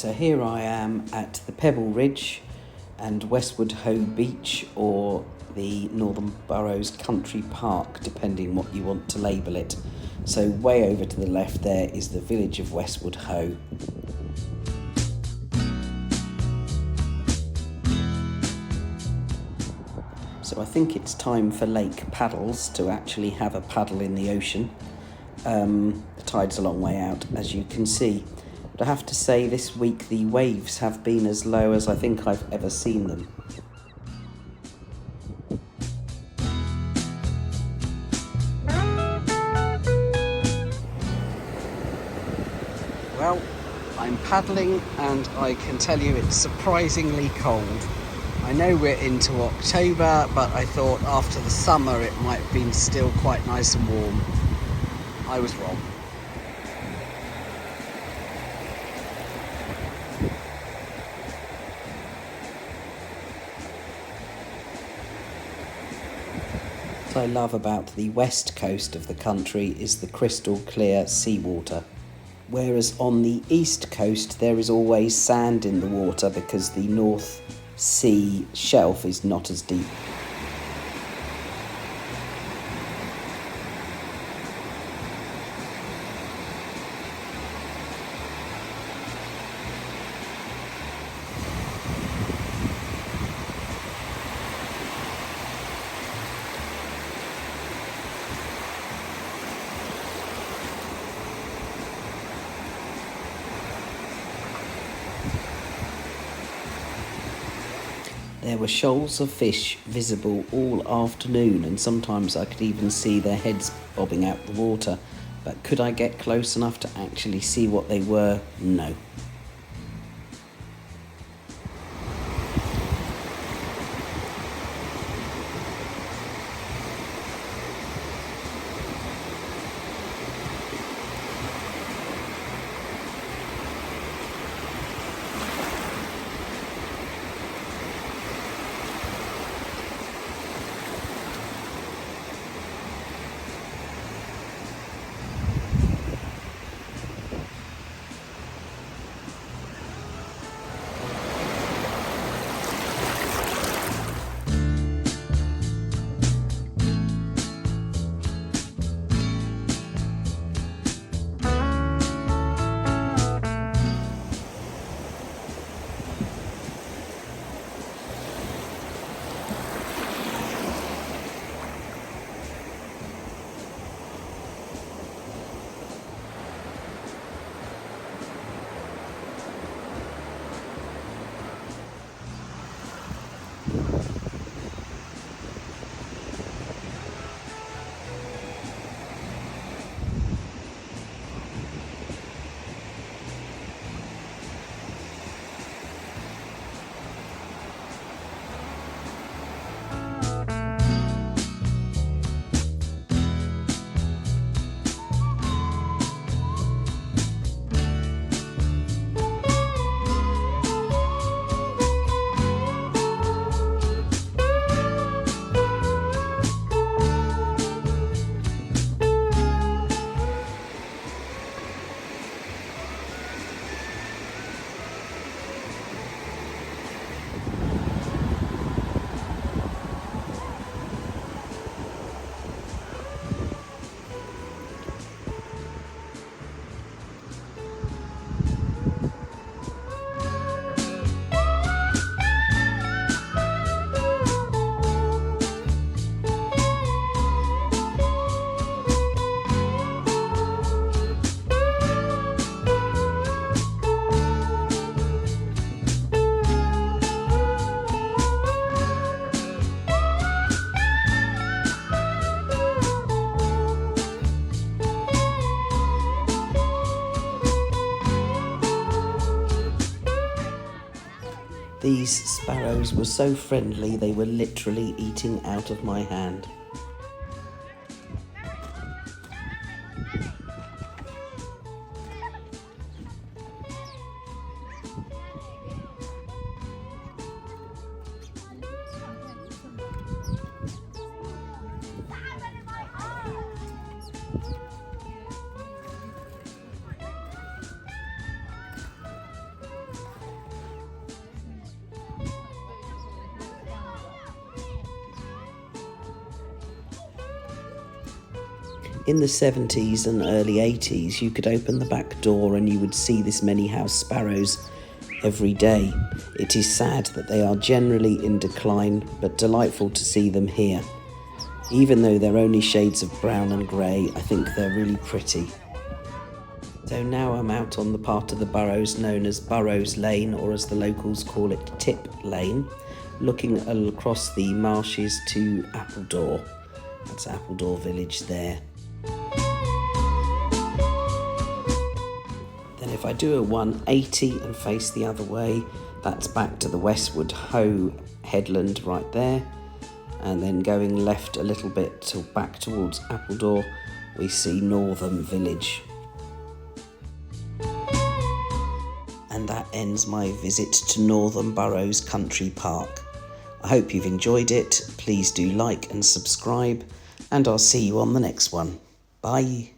So here I am at the Pebble Ridge and Westward Ho beach, or the Northam Burrows Country Park, depending what you want to label it. So way over to the left there is the village of Westward Ho. So I think it's time for lake paddles, to actually have a paddle in the ocean. The tide's a long way out, as you can see. But I have to say, this week the waves have been as low as I think I've ever seen them. Well, I'm paddling and I can tell you it's surprisingly cold. I know we're into October, but I thought after the summer it might have been still quite nice and warm. I was wrong. What I love about the west coast of the country is the crystal clear seawater. Whereas on the east coast there is always sand in the water because the North Sea shelf is not as deep. There were shoals of fish visible all afternoon, and sometimes I could even see their heads bobbing out the water. But could I get close enough to actually see what they were? No. These sparrows were so friendly, they were literally eating out of my hand. In the 70s and early 80s, you could open the back door and you would see this many house sparrows every day. It is sad that they are generally in decline, but delightful to see them here. Even though they're only shades of brown and grey, I think they're really pretty. So now I'm out on the part of the Burrows known as Burrows Lane, or as the locals call it, Tip Lane, looking across the marshes to Appledore. That's Appledore village there. Then if I do a 180 and face the other way, that's back to the Westward Ho headland right there. And then going left a little bit back towards Appledore, we see Northam village. And that ends my visit to Northam Burrows Country Park. I hope you've enjoyed it. Please do like and subscribe, and I'll see you on the next one. Bye.